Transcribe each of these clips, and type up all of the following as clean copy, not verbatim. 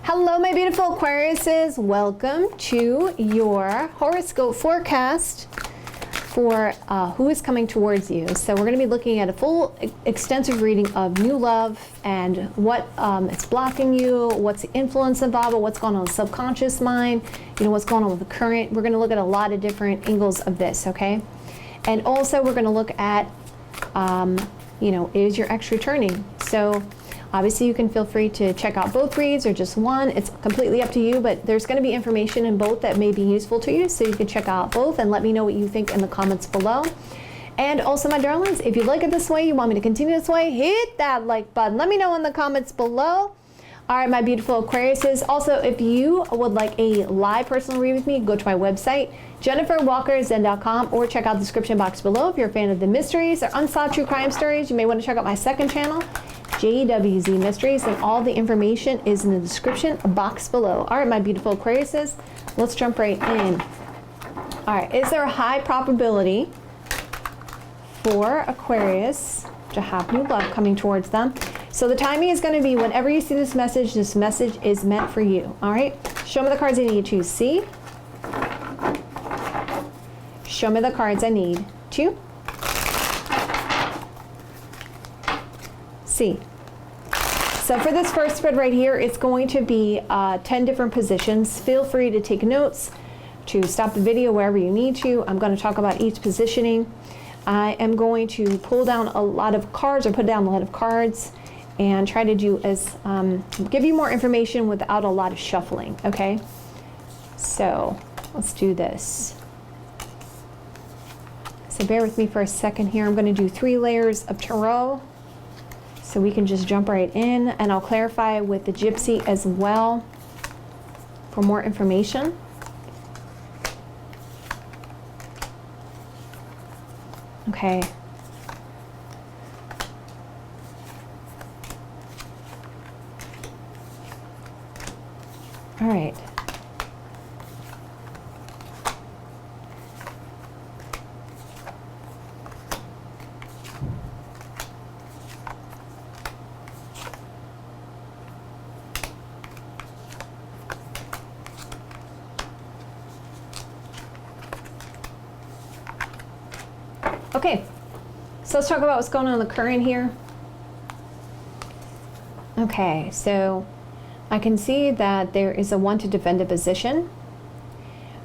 Hello, my beautiful Aquariuses. Welcome to your horoscope forecast for who is coming towards you. So we're going to be looking at a full extensive reading of new love and what is blocking you, what's the influence involved, what's going on in the subconscious mind, what's going on with the current. We're going to look at a lot of different angles of this, okay? And also we're going to look at, is your ex returning? So obviously you can feel free to check out both reads or just one. It's completely up to you, but there's going to be information in both that may be useful to you, so you can check out both and let me know what you think in the comments below. And also, my darlings, if you like it this way, you want me to continue this way, hit that like button. Let me know in the comments below. All right, my beautiful Aquariuses. Also, if you would like a live personal read with me, go to my website, JenniferWalkerZen.com, or check out the description box below. If you're a fan of the mysteries or unsolved true crime stories, you may want to check out my second channel, JWZ Mysteries, and all the information is in the description box below. All right, my beautiful Aquariuses, let's jump right in. All right, is there a high probability for Aquarius to have new love coming towards them? So the timing is going to be whenever you see this message is meant for you. All right, show me the cards I need to see. Show me the cards I need to see. So for this first spread right here, it's going to be 10 different positions. Feel free to take notes, to stop the video wherever you need to. I'm going to talk about each positioning. I am going to pull down a lot of cards, or put down a lot of cards, and try to do as give you more information without a lot of shuffling. Okay, so let's do this. So bear with me for a second here. I'm going to do 3 layers of tarot, so we can just jump right in, and I'll clarify with the Gypsy as well for more information. Okay. All right. Okay, so let's talk about what's going on in the current here. Okay, so I can see that there is a want to defend a position.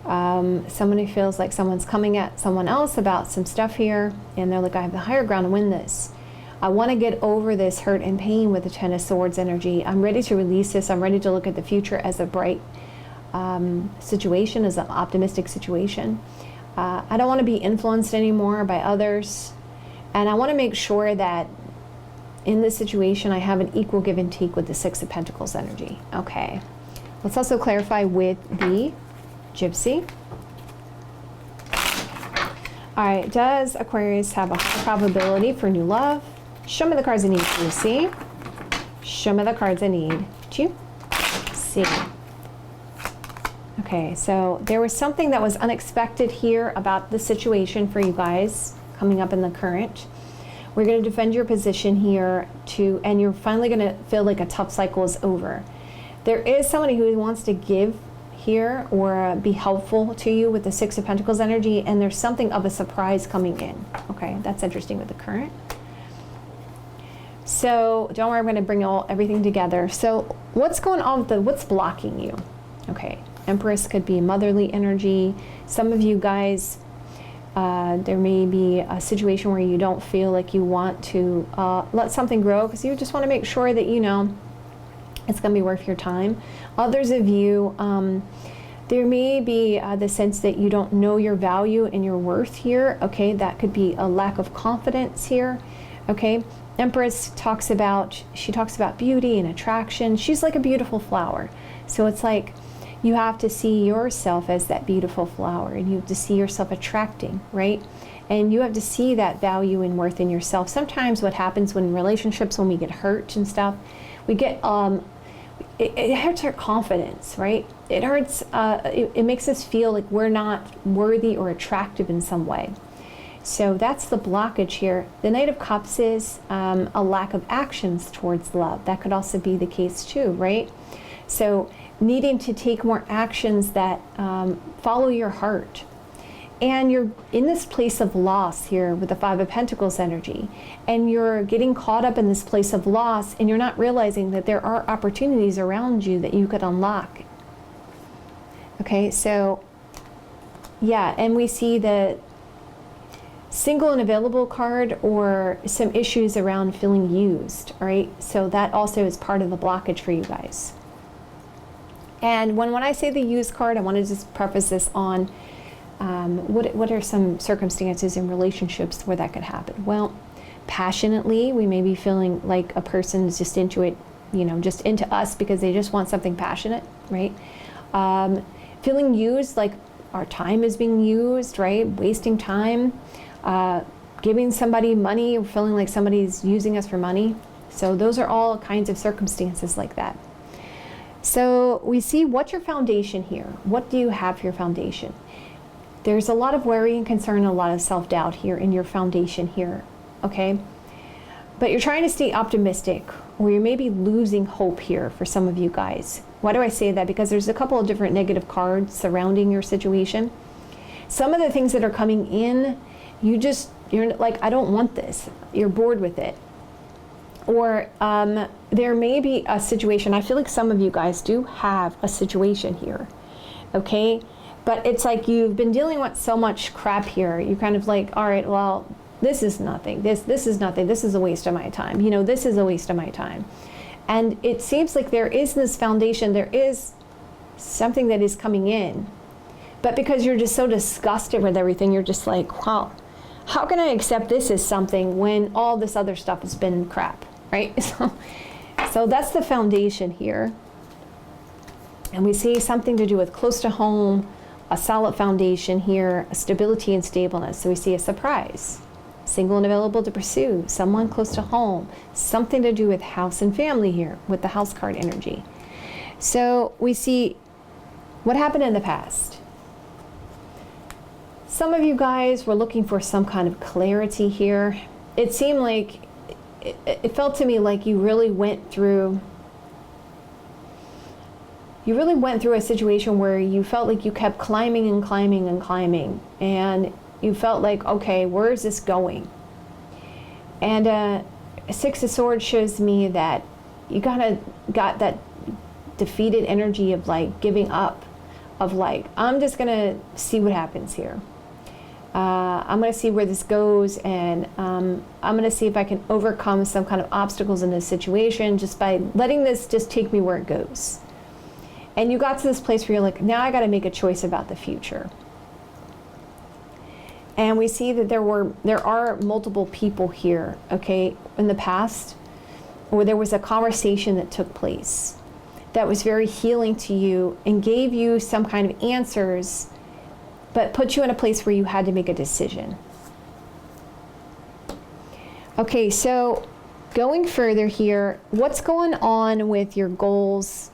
Someone who feels like someone's coming at someone else about some stuff here, and they're like, I have the higher ground to win this. I want to get over this hurt and pain with the Ten of Swords energy. I'm ready to release this. I'm ready to look at the future as a bright situation, as an optimistic situation. I don't want to be influenced anymore by others, and I want to make sure that in this situation I have an equal give and take with the Six of Pentacles energy. Okay, let's also clarify with the Gypsy. All right, does Aquarius have a high probability for new love? Show me the cards I need to see. Show me the cards I need to see. Okay, so there was something that was unexpected here about the situation for you guys coming up in the current. We're going to defend your position here and you're finally going to feel like a tough cycle is over. There is somebody who wants to give here or be helpful to you with the Six of Pentacles energy, and there's something of a surprise coming in. Okay, that's interesting with the current. So don't worry, I'm going to bring everything together. So what's going on with what's blocking you? Okay. Empress could be motherly energy. Some of you guys, there may be a situation where you don't feel like you want to let something grow because you just want to make sure that it's going to be worth your time. Others of you, there may be the sense that you don't know your value and your worth here. Okay, that could be a lack of confidence here. Okay, Empress talks about beauty and attraction. She's like a beautiful flower. So it's like, you have to see yourself as that beautiful flower, and you have to see yourself attracting, right? And you have to see that value and worth in yourself. Sometimes what happens when relationships, when we get hurt and stuff, we get, it hurts our confidence, right? It hurts, it makes us feel like we're not worthy or attractive in some way. So that's the blockage here. The Knight of Cups is a lack of actions towards love. That could also be the case too, right? So needing to take more actions that follow your heart. And you're in this place of loss here with the Five of Pentacles energy. And you're getting caught up in this place of loss, and you're not realizing that there are opportunities around you that you could unlock. Okay, so yeah, and we see the single and available card, or some issues around feeling used, all right? So that also is part of the blockage for you guys. And when I say the used card, I want to just preface this on what are some circumstances in relationships where that could happen? Well, passionately, we may be feeling like a person is just into it, you know, just into us because they just want something passionate, right? Feeling used, like our time is being used, right? Wasting time, giving somebody money, or feeling like somebody's using us for money. So those are all kinds of circumstances like that. So we see, what's your foundation here? What do you have for your foundation? There's a lot of worry and concern, a lot of self-doubt here in your foundation here, okay? But you're trying to stay optimistic, or you may be losing hope here for some of you guys. Why do I say that? Because there's a couple of different negative cards surrounding your situation. Some of the things that are coming in, you're like, I don't want this. You're bored with it. Or there may be a situation, I feel like some of you guys do have a situation here, okay? But it's like you've been dealing with so much crap here. You're kind of like, all right, well, this is nothing. This is nothing. This is a waste of my time. You know, this is a waste of my time. And it seems like there is this foundation, there is something that is coming in. But because you're just so disgusted with everything, you're just like, wow, how can I accept this as something when all this other stuff has been crap, right? So that's the foundation here. And we see something to do with close to home, a solid foundation here, a stability and stableness. So we see a surprise, single and available to pursue, someone close to home, something to do with house and family here with the house card energy. So we see what happened in the past. Some of you guys were looking for some kind of clarity here. It seemed like, it felt to me like you really went through a situation where you felt like you kept climbing and climbing and climbing, and you felt like, okay, where is this going? And Six of Swords shows me that you got that defeated energy of like giving up, of like, I'm just gonna see what happens here. I'm gonna see where this goes, and I'm gonna see if I can overcome some kind of obstacles in this situation just by letting this just take me where it goes. And you got to this place where you're like, now I got to make a choice about the future. And we see that there are multiple people here, okay, in the past, where there was a conversation that took place that was very healing to you and gave you some kind of answers, but put you in a place where you had to make a decision. Okay, so going further here, what's going on with your goals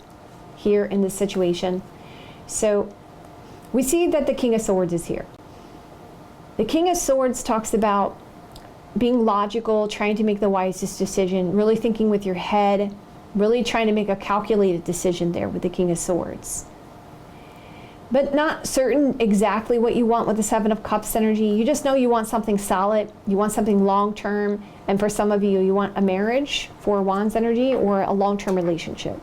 here in this situation? So we see that the King of Swords is here. The King of Swords talks about being logical, trying to make the wisest decision, really thinking with your head, really trying to make a calculated decision there with the King of Swords. But not certain exactly what you want with the Seven of Cups energy. You just know you want something solid, you want something long-term, and for some of you, you want a marriage, Four of Wands energy, or a long-term relationship.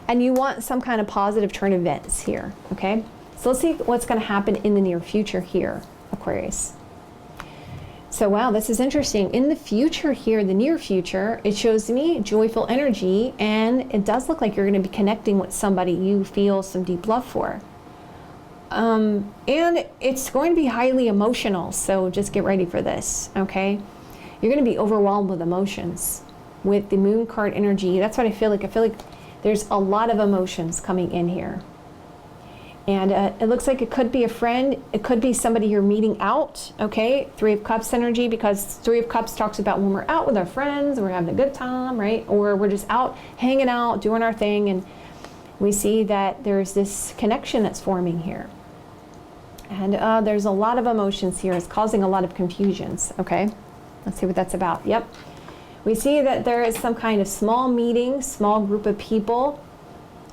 And you want some kind of positive turn events here, okay? So let's see what's going to happen in the near future here, Aquarius. So wow, this is interesting. In the future here, the near future, it shows me joyful energy, and it does look like you're going to be connecting with somebody you feel some deep love for. And it's going to be highly emotional, so just get ready for this, okay? You're going to be overwhelmed with emotions with the Moon card energy. That's what I feel like. I feel like there's a lot of emotions coming in here. And it looks like it could be a friend. It could be somebody you're meeting out, okay? Three of Cups energy, because Three of Cups talks about when we're out with our friends, we're having a good time, right? Or we're just out hanging out, doing our thing, and we see that there's this connection that's forming here. And there's a lot of emotions here. It's causing a lot of confusions, okay? Let's see what that's about. Yep. We see that there is some kind of small meeting, small group of people,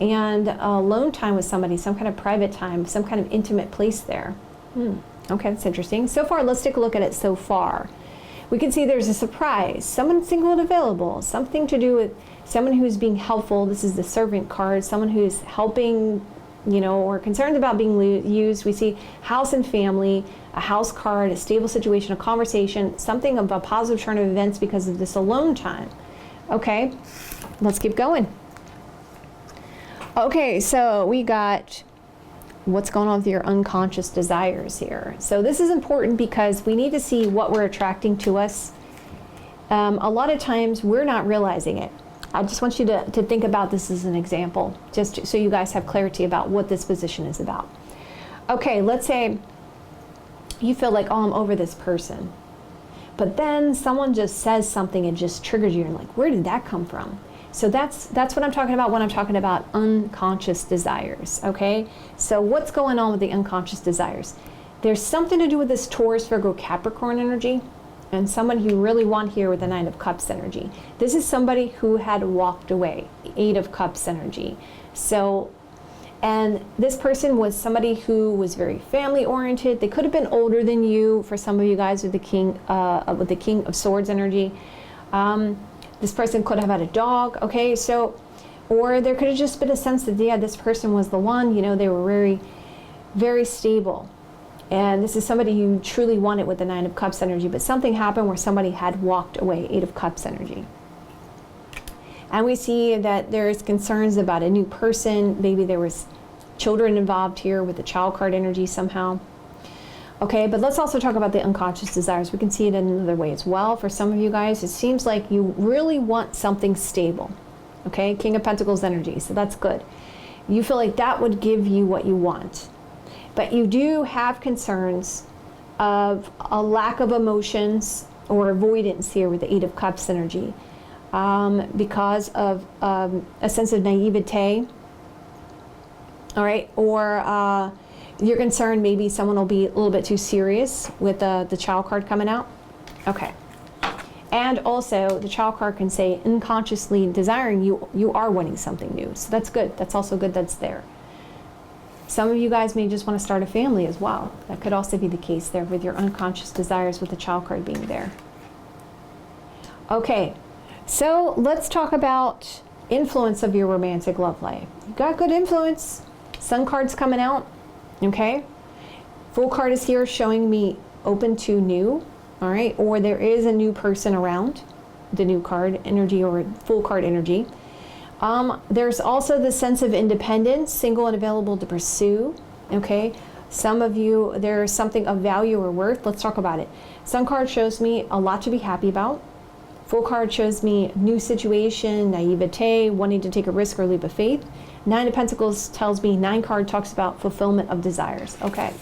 and alone time with somebody, some kind of private time, some kind of intimate place there. Okay, that's interesting. So far, let's take a look at it so far. We can see there's a surprise, someone single and available, something to do with someone who's being helpful. This is the servant card, someone who's helping, you know, or concerned about being used. We see house and family, a house card, a stable situation, a conversation, something of a positive turn of events because of this alone time. Okay, let's keep going. Okay, so we got what's going on with your unconscious desires here. So this is important because we need to see what we're attracting to us. A lot of times we're not realizing it. I just want you to think about this as an example, just so you guys have clarity about what this position is about. Okay, let's say you feel like, oh, I'm over this person. But then someone just says something and just triggers you, and like, where did that come from? So that's what I'm talking about when I'm talking about unconscious desires, okay? So what's going on with the unconscious desires? There's something to do with this Taurus, Virgo, Capricorn energy, and someone you really want here with the Nine of Cups energy. This is somebody who had walked away, Eight of Cups energy. So, and this person was somebody who was very family oriented. They could have been older than you. For some of you guys with the King of Swords energy. This person could have had a dog, okay? So, or there could have just been a sense that, yeah, this person was the one, you know, they were very, very stable. And this is somebody you truly wanted with the Nine of Cups energy, but something happened where somebody had walked away, Eight of Cups energy. And we see that there's concerns about a new person. Maybe there was children involved here with the child card energy somehow. Okay, but let's also talk about the unconscious desires. We can see it in another way as well. For some of you guys, it seems like you really want something stable. Okay, King of Pentacles energy, so that's good. You feel like that would give you what you want. But you do have concerns of a lack of emotions or avoidance here with the Eight of Cups energy because of a sense of naivete, all right, or you're concerned maybe someone will be a little bit too serious with the child card coming out. Okay. And also the child card can say unconsciously desiring you are wanting something new. So that's good. That's also good that's there. Some of you guys may just want to start a family as well. That could also be the case there with your unconscious desires with the child card being there. Okay. So let's talk about influence of your romantic love life. You got good influence. Sun card's coming out. Okay, Full card is here showing me open to new, all right, or there is a new person around, the new card energy or full card energy. There's also the sense of independence, single and available to pursue, okay. Some of you, there's something of value or worth. Let's talk about it. Sun card shows me a lot to be happy about. Full card shows me new situation, naivete, wanting to take a risk or leap of faith. Nine of Pentacles tells me, 9 card talks about fulfillment of desires. Okay.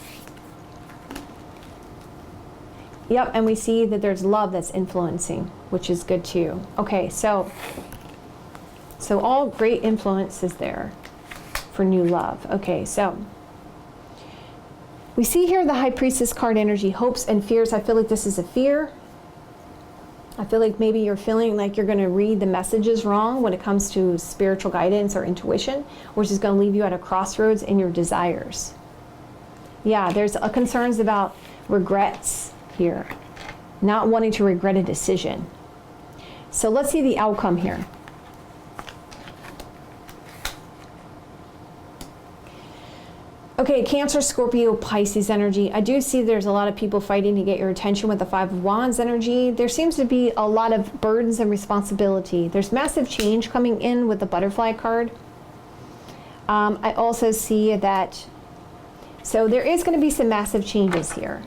Yep, and we see that there's love that's influencing, which is good too. Okay, so all great influences there for new love. Okay, so we see here the High Priestess card energy, hopes and fears. I feel like this is a fear. I feel like maybe you're feeling like you're going to read the messages wrong when it comes to spiritual guidance or intuition, which is going to leave you at a crossroads in your desires. Yeah, there's concerns about regrets here, not wanting to regret a decision. So let's see the outcome here. Okay, Cancer, Scorpio, Pisces energy. I do see there's a lot of people fighting to get your attention with the Five of Wands energy. There seems to be a lot of burdens and responsibility. There's massive change coming in with the Butterfly card. I also see that, so there is going to be some massive changes here.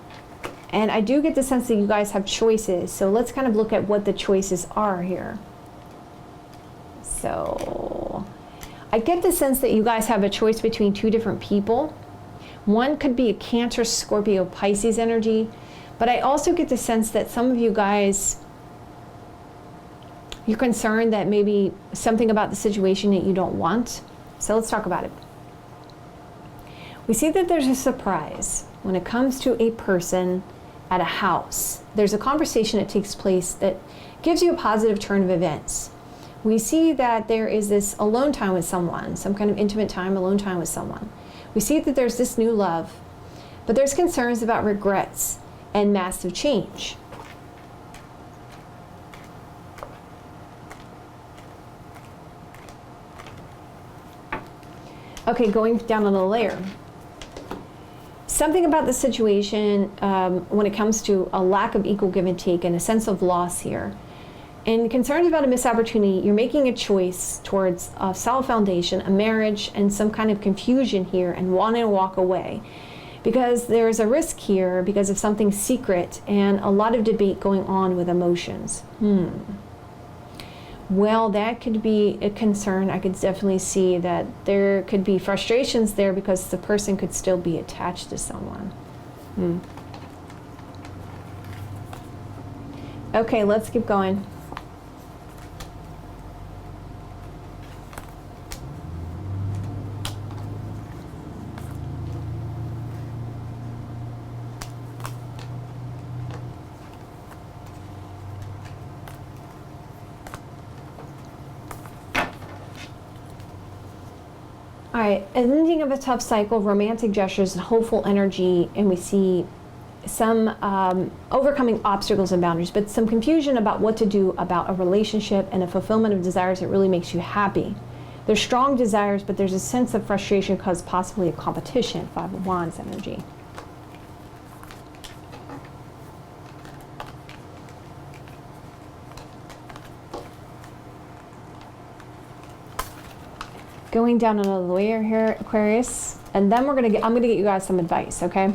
And I do get the sense that you guys have choices. So let's kind of look at what the choices are here. So I get the sense that you guys have a choice between 2 different people. One could be a Cancer, Scorpio, Pisces energy, but I also get the sense that some of you guys, you're concerned that maybe something about the situation that you don't want. So let's talk about it. We see that there's a surprise when it comes to a person at a house. There's a conversation that takes place that gives you a positive turn of events. We see that there is this alone time with someone, some kind of intimate time, alone time with someone. We see that there's this new love, but there's concerns about regrets and massive change. Okay, going down another layer. Something about the situation when it comes to a lack of equal give and take and a sense of loss here. And concerns about a missed opportunity, you're making a choice towards a solid foundation, a marriage, and some kind of confusion here and wanting to walk away. Because there's a risk here because of something secret and a lot of debate going on with emotions. Well, that could be a concern. I could definitely see that there could be frustrations there because the person could still be attached to someone. Okay, let's keep going. All right, ending of a tough cycle, romantic gestures, and hopeful energy, and we see some overcoming obstacles and boundaries, but some confusion about what to do about a relationship and a fulfillment of desires that really makes you happy. There's strong desires, but there's a sense of frustration because possibly a competition, 5 of Wands energy. Going down another layer here, Aquarius, and then I'm gonna get you guys some advice, okay?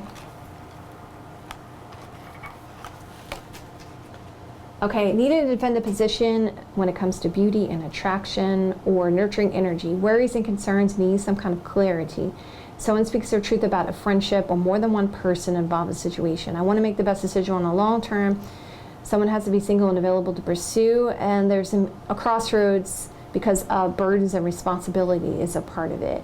Okay, needing to defend a position when it comes to beauty and attraction or nurturing energy. Worries and concerns need some kind of clarity. Someone speaks their truth about a friendship or more than one person involved in the situation. I want to make the best decision on the long term. Someone has to be single and available to pursue, and there's a crossroads because burdens and responsibility is a part of it.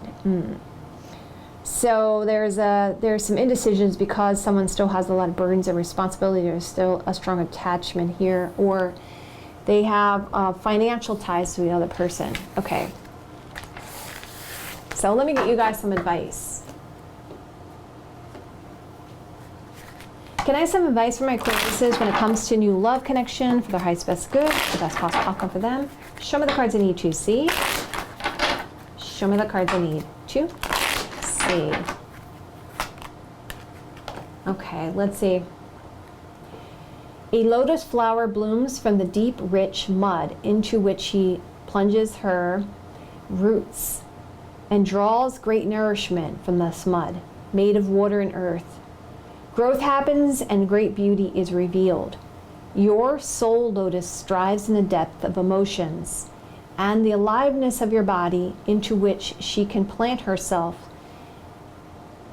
So there's some indecisions because someone still has a lot of burdens and responsibility. There's still a strong attachment here, or they have financial ties to the other person. Okay. So let me get you guys some advice. Can I have some advice for my Aquariuses when it comes to new love connection for their highest best good, the best possible outcome for them? Show me the cards I need to see. Show me the cards I need to see. Okay, let's see. A lotus flower blooms from the deep, rich mud into which she plunges her roots and draws great nourishment from this mud, made of water and earth. Growth happens and great beauty is revealed. Your soul lotus strives in the depth of emotions and the aliveness of your body into which she can plant herself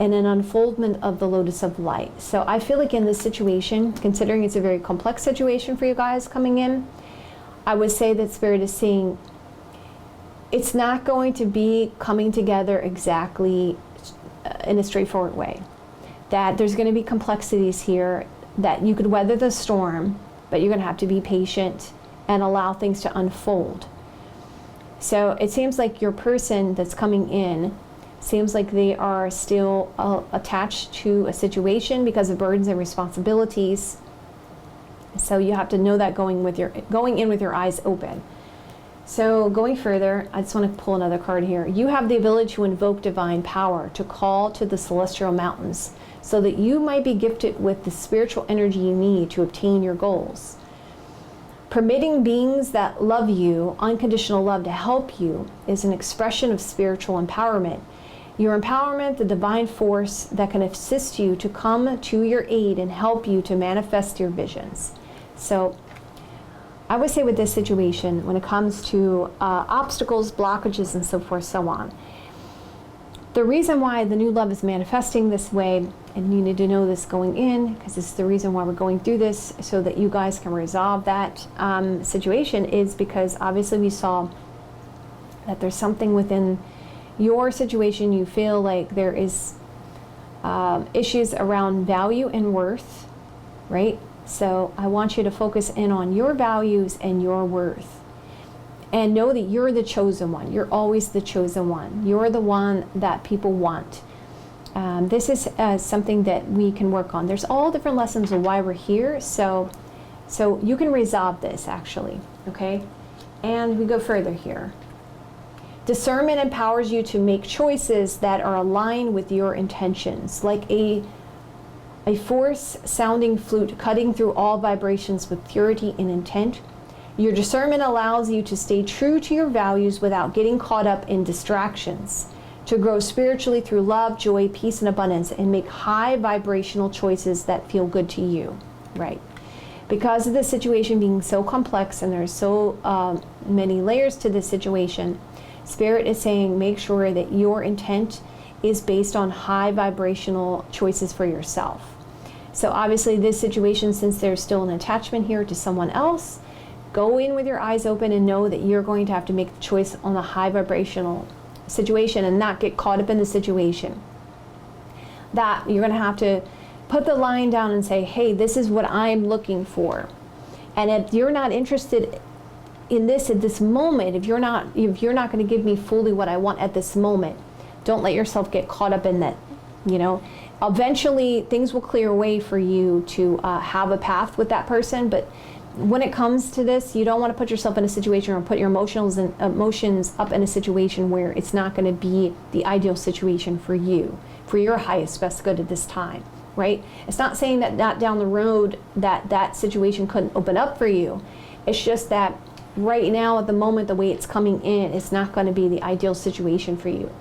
in an unfoldment of the lotus of light. So I feel like in this situation, considering it's a very complex situation for you guys coming in, I would say that Spirit is saying it's not going to be coming together exactly in a straightforward way. That there's going to be complexities here, that you could weather the storm, but you're going to have to be patient and allow things to unfold. So it seems like your person that's coming in seems like they are still attached to a situation because of burdens and responsibilities. So you have to know that going in with your eyes open. So going further, I just want to pull another card here. You have the ability to invoke divine power, to call to the celestial mountains, so that you might be gifted with the spiritual energy you need to obtain your goals. Permitting beings that love you, unconditional love, to help you is an expression of spiritual empowerment. Your empowerment, the divine force that can assist you to come to your aid and help you to manifest your visions. So I would say with this situation, when it comes to obstacles, blockages, and so forth, so on, the reason why the new love is manifesting this way, and you need to know this going in, because this is the reason why we're going through this, so that you guys can resolve that situation, is because obviously we saw that there's something within your situation you feel like there is issues around value and worth, right? So I want you to focus in on your values and your worth. And know that you're the chosen one. You're always the chosen one. You're the one that people want. This is something that we can work on. There's all different lessons of why we're here. So you can resolve this, actually, okay? And we go further here. Discernment empowers you to make choices that are aligned with your intentions, like a force sounding flute cutting through all vibrations with purity and intent. Your discernment allows you to stay true to your values without getting caught up in distractions, to grow spiritually through love, joy, peace, and abundance, and make high vibrational choices that feel good to you, right? Because of the situation being so complex and there's so many layers to this situation, Spirit is saying make sure that your intent is based on high vibrational choices for yourself. So obviously this situation, since there's still an attachment here to someone else, go in with your eyes open and know that you're going to have to make the choice on the high vibrational situation and not get caught up in the situation. That you're going to have to put the line down and say, hey, this is what I'm looking for. And if you're not interested in this at this moment, if you're not going to give me fully what I want at this moment, don't let yourself get caught up in that. You know, eventually things will clear away for you to have a path with that person, but when it comes to this, you don't want to put yourself in a situation or put your emotions up in a situation where it's not going to be the ideal situation for you, for your highest best good at this time, right? It's not saying that not down the road that situation couldn't open up for you. It's just that right now at the moment, the way it's coming in, it's not going to be the ideal situation for you.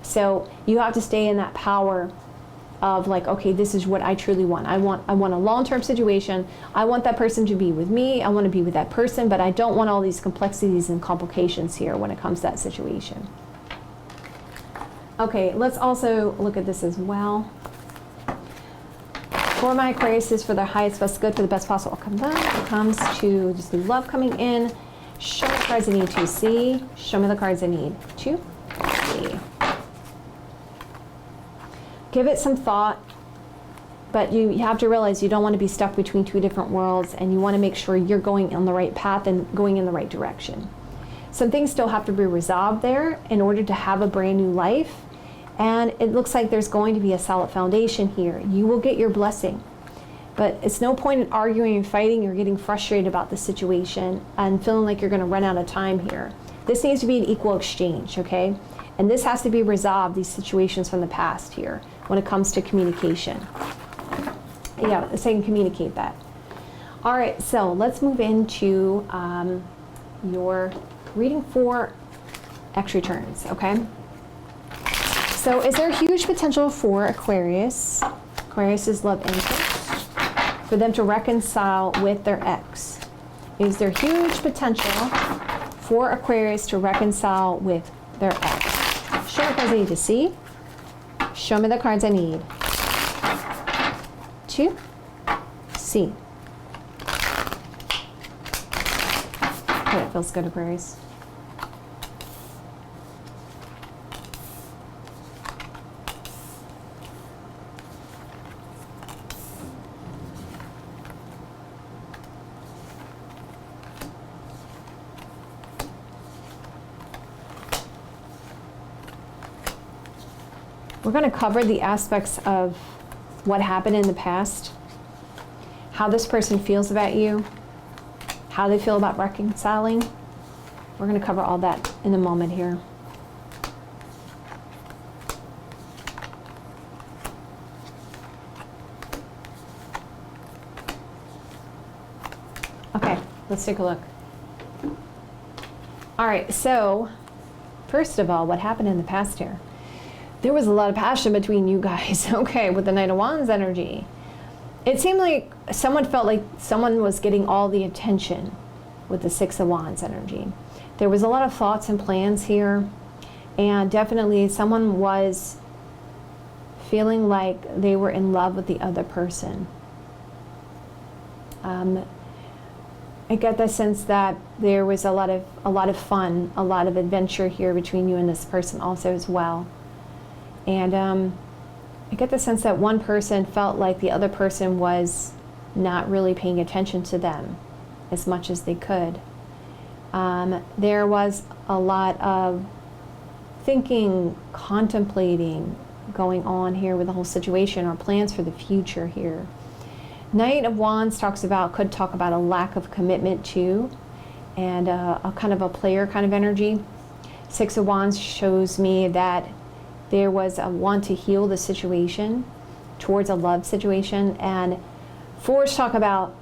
So you have to stay in that power of like, okay, this is what I truly want. I want a long-term situation. I want that person to be with me. I want to be with that person, but I don't want all these complexities and complications here when it comes to that situation. Okay, let's also look at this as well. For my Aquarius, for their highest best good, for the best possible outcome. It comes to just the love coming in. Show me the cards I need to see. Show me the cards I need to see. Give it some thought, but you have to realize you don't want to be stuck between two different worlds, and you want to make sure you're going on the right path and going in the right direction. Some things still have to be resolved there in order to have a brand new life, and it looks like there's going to be a solid foundation here. You will get your blessing, but it's no point in arguing and fighting or getting frustrated about the situation and feeling like you're going to run out of time here. This needs to be an equal exchange, okay? And this has to be resolved, these situations from the past here, when it comes to communication. Yeah, saying communicate that. All right, so let's move into your reading for X returns, okay? So is there huge potential for Aquarius, Aquarius's love interest, for them to reconcile with their ex? Is there huge potential for Aquarius to reconcile with their ex? Show me the cards I need to see. Show me the cards I need to see. Oh, it feels good, Aquarius. We're going to cover the aspects of what happened in the past, how this person feels about you, how they feel about reconciling. We're going to cover all that in a moment here. Okay, let's take a look. All right, so first of all, what happened in the past here? There was a lot of passion between you guys, okay, with the Knight of Wands energy. It seemed like someone felt like someone was getting all the attention with the Six of Wands energy. There was a lot of thoughts and plans here, and definitely someone was feeling like they were in love with the other person. I get the sense that there was a lot of fun, a lot of adventure here between you and this person also as well. And I get the sense that one person felt like the other person was not really paying attention to them as much as they could. There was a lot of thinking, contemplating going on here with the whole situation, or plans for the future here. Knight of Wands could talk about a lack of commitment too, and a kind of a player kind of energy. Six of Wands shows me that there was a want to heal the situation towards a love situation, and fours talk about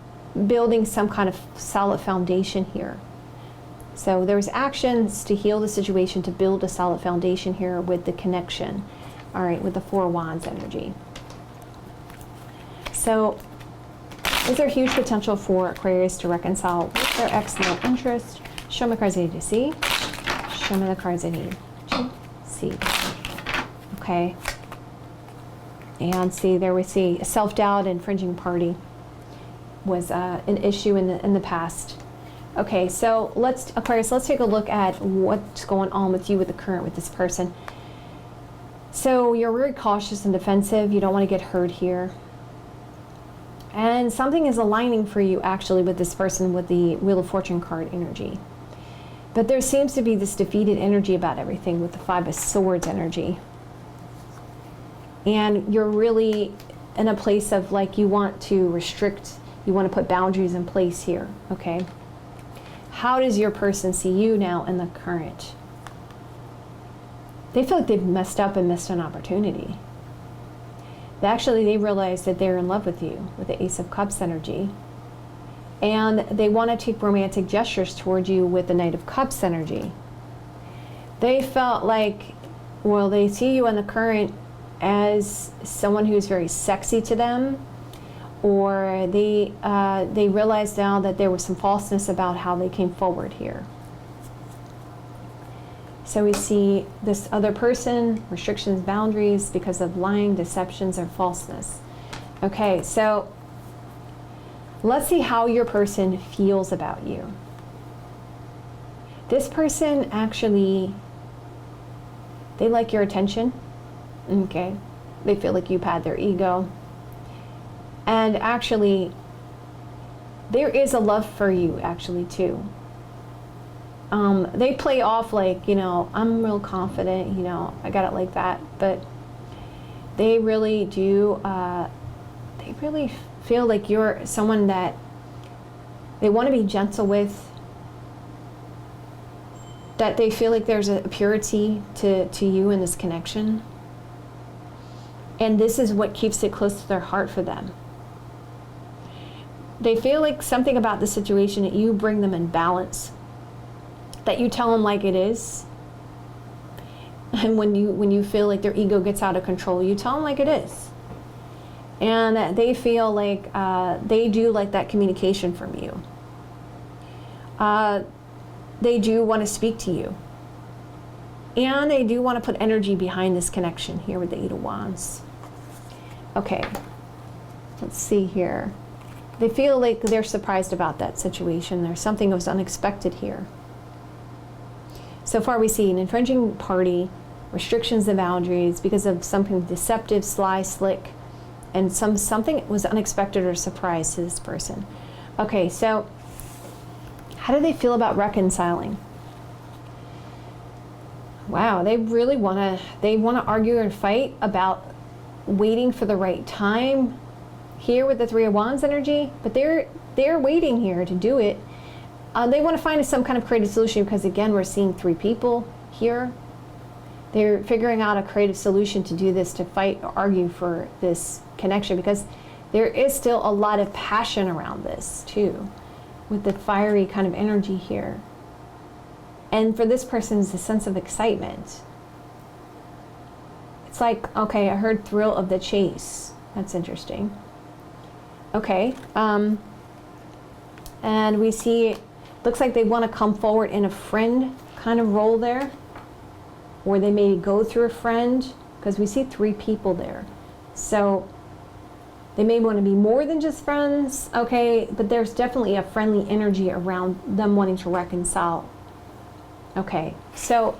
building some kind of solid foundation here. So there's actions to heal the situation, to build a solid foundation here with the connection. All right, with the Four of Wands energy. So is there huge potential for Aquarius to reconcile with their ex no interest? Show me the cards I need to see. Show me the cards I need to see. Okay. And see, there we see self-doubt, infringing party was an issue in the past. Okay, so Aquarius, let's take a look at what's going on with you with the current with this person. So you're very cautious and defensive. You don't want to get hurt here. And something is aligning for you actually with this person with the Wheel of Fortune card energy. But there seems to be this defeated energy about everything with the Five of Swords energy. And you're really in a place of like you want to restrict, you want to put boundaries in place here, okay? How does your person see you now in the current? They feel like they've messed up and missed an opportunity. They realize that they're in love with you with the Ace of Cups energy. And they want to take romantic gestures toward you with the Knight of Cups energy. They felt like, well, they see you in the current as someone who's very sexy to them, or they realize now that there was some falseness about how they came forward here. So we see this other person, restrictions, boundaries because of lying, deceptions, or falseness. Okay, so let's see how your person feels about you. This person actually, they like your attention. Okay, they feel like you've had their ego. And actually, there is a love for you actually too. They play off like, you know, I'm real confident, you know, I got it like that. But they really do, they really feel like you're someone that they want to be gentle with, that they feel like there's a purity to you in this connection. And this is what keeps it close to their heart for them. They feel like something about the situation that you bring them in balance, that you tell them like it is. And when you feel like their ego gets out of control, you tell them like it is. And they feel like they do like that communication from you. They do want to speak to you. And they do want to put energy behind this connection here with the Eight of Wands. Okay, let's see here. They feel like they're surprised about that situation. There's something that was unexpected here. So far we see an infringing party, restrictions and boundaries because of something deceptive, sly, slick, and something was unexpected or surprise to this person. Okay, so how do they feel about reconciling? Wow, they really want to argue and fight about waiting for the right time here with the Three of Wands energy, but they're waiting here to do it. They want to find some kind of creative solution because again, we're seeing three people here. They're figuring out a creative solution to do this, to fight or argue for this connection, because there is still a lot of passion around this too, with the fiery kind of energy here. And for this person, it's a sense of excitement. It's like, okay, I heard thrill of the chase. That's interesting. Okay, and we see, looks like they want to come forward in a friend kind of role there, or they may go through a friend, because we see three people there. So they may want to be more than just friends, okay, but there's definitely a friendly energy around them wanting to reconcile. Okay, so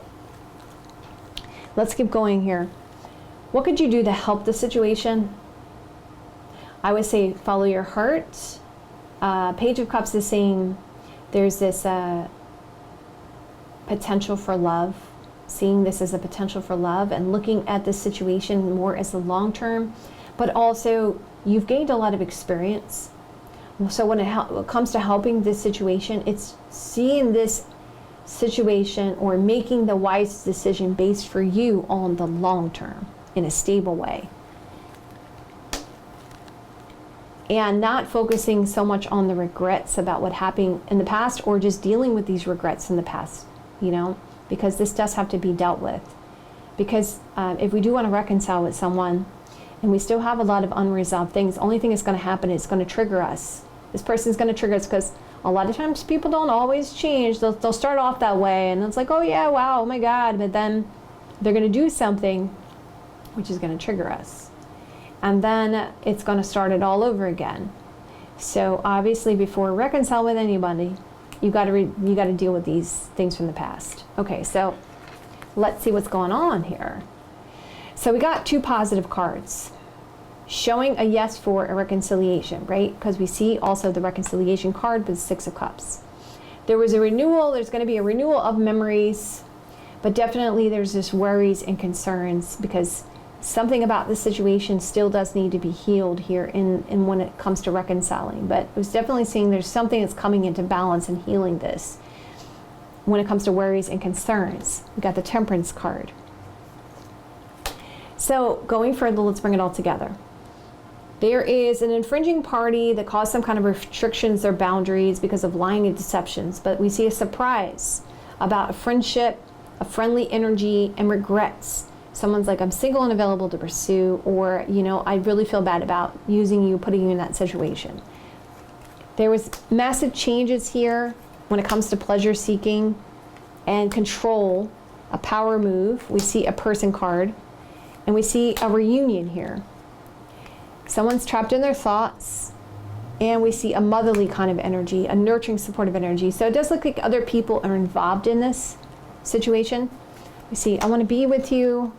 let's keep going here. What could you do to help the situation? I would say follow your heart. Page of Cups is saying there's this potential for love, seeing this as a potential for love and looking at this situation more as the long term, but also you've gained a lot of experience. So when it comes to helping this situation, it's seeing this situation or making the wise decision based for you on the long term in a stable way. And not focusing so much on the regrets about what happened in the past, or just dealing with these regrets in the past, you know, because this does have to be dealt with. Because if we do want to reconcile with someone and we still have a lot of unresolved things, the only thing that's going to happen is going to trigger us. This person's going to trigger us, because a lot of times people don't always change. They'll start off that way and it's like, oh yeah, wow, oh my God. But then they're going to do something which is going to trigger us. And then it's going to start it all over again. So obviously, before reconcile with anybody, you got to deal with these things from the past. Okay, so let's see what's going on here. So we got 2 positive cards, showing a yes for a reconciliation, right? Because we see also the reconciliation card with 6 of Cups. There was a renewal. There's going to be a renewal of memories, but definitely there's this worries and concerns, because something about this situation still does need to be healed here in when it comes to reconciling. But it was definitely seeing there's something that's coming into balance and healing this when it comes to worries and concerns. We got the Temperance card. So going further, let's bring it all together. There is an infringing party that caused some kind of restrictions or boundaries because of lying and deceptions. But we see a surprise about a friendship, a friendly energy, and regrets. Someone's like, I'm single and available to pursue, or, you know, I really feel bad about using you, putting you in that situation. There was massive changes here when it comes to pleasure seeking and control, a power move. We see a person card, and we see a reunion here. Someone's trapped in their thoughts, and we see a motherly kind of energy, a nurturing, supportive energy. So it does look like other people are involved in this situation. We see, I want to be with you.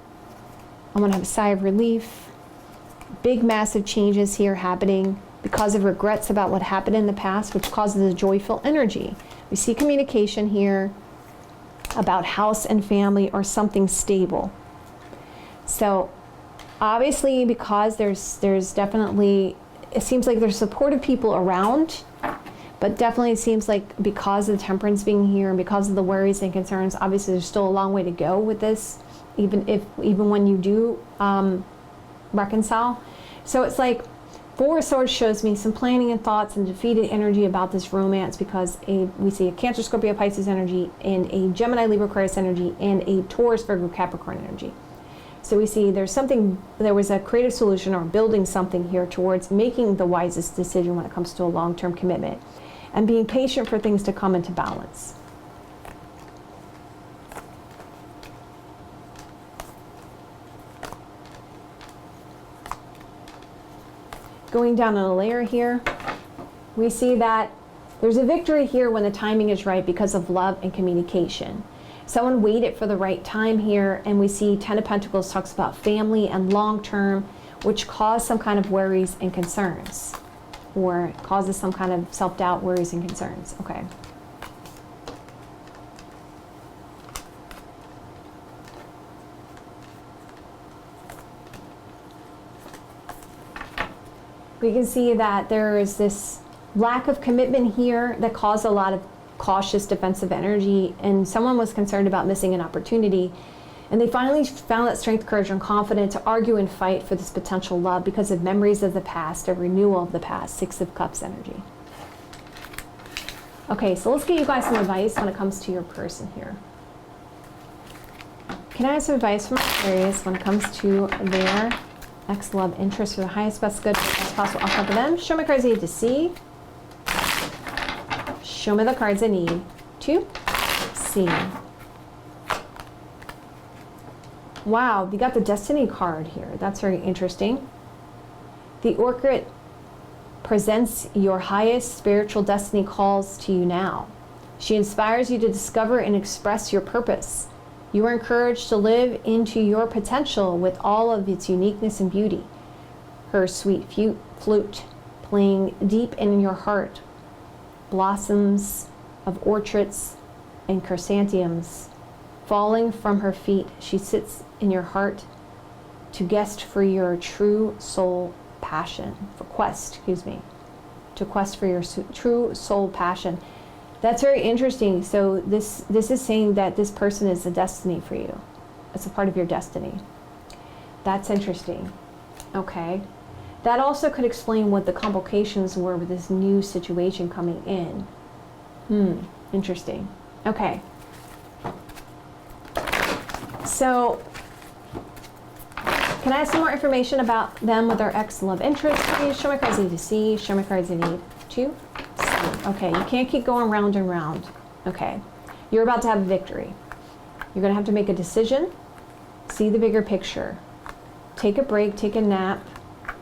I want to have a sigh of relief. Big, massive changes here happening because of regrets about what happened in the past, which causes a joyful energy. We see communication here about house and family or something stable. So obviously, because there's definitely, it seems like there's supportive people around, but definitely it seems like because of the Temperance being here and because of the worries and concerns, obviously there's still a long way to go with this, even when you do reconcile. So it's like 4 of Swords shows me some planning and thoughts and defeated energy about this romance, because we see a Cancer, Scorpio, Pisces energy, and a Gemini, Libra, Aquarius energy, and a Taurus, Virgo, Capricorn energy. So we see there was a creative solution or building something here towards making the wisest decision when it comes to a long-term commitment, and being patient for things to come into balance. Going down on a layer here, we see that there's a victory here when the timing is right because of love and communication. Someone waited for the right time here, and we see 10 of Pentacles talks about family and long-term, which cause some kind of worries and concerns, or causes some kind of self-doubt, worries, and concerns. Okay. We can see that there is this lack of commitment here that caused a lot of cautious, defensive energy, and someone was concerned about missing an opportunity, and they finally found that strength, courage, and confidence to argue and fight for this potential love because of memories of the past, a renewal of the past. 6 of Cups energy. Okay, so let's get you guys some advice when it comes to your person here. Can I have some advice from Aquarius when it comes to their ex-love interest for the highest, best good, best possible outcome for them? Show me cards I need to see. Show me the cards I need to see. Wow, you got the Destiny card here. That's very interesting. The Orchid presents your highest spiritual destiny calls to you now. She inspires you to discover and express your purpose. You are encouraged to live into your potential with all of its uniqueness and beauty. Her sweet flute playing deep in your heart, blossoms of orchids and chrysanthemums falling from her feet. She sits in your heart to guest for your true soul passion, to quest for your true soul passion. That's very interesting. So this is saying that this person is a destiny for you. It's a part of your destiny. That's interesting. Okay. That also could explain what the complications were with this new situation coming in. Interesting. Okay. So, can I have some more information about them with their ex love interest, please? Show me cards I need to see. Show me cards I need to see. Okay, you can't keep going round and round. Okay. You're about to have a victory. You're going to have to make a decision. See the bigger picture. Take a break, take a nap.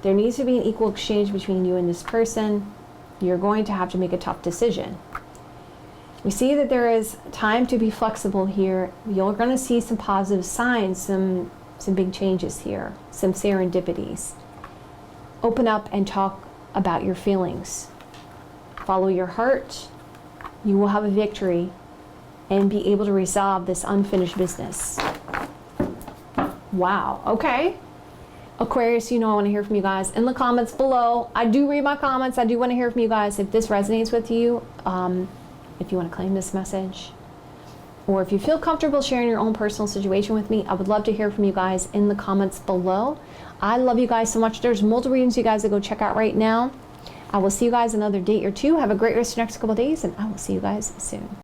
There needs to be an equal exchange between you and this person. You're going to have to make a tough decision. We see that there is time to be flexible here. You're going to see some positive signs, some big changes here, some serendipities. Open up and talk about your feelings. Follow your heart. You will have a victory and be able to resolve this unfinished business. Wow, okay. Aquarius, you know I want to hear from you guys in the comments below. I do read my comments. I do want to hear from you guys. If this resonates with you, if you want to claim this message, or if you feel comfortable sharing your own personal situation with me, I would love to hear from you guys in the comments below. I love you guys so much. There's multiple readings you guys to go check out right now. I will see you guys another date or two. Have a great rest of the next couple days, and I will see you guys soon.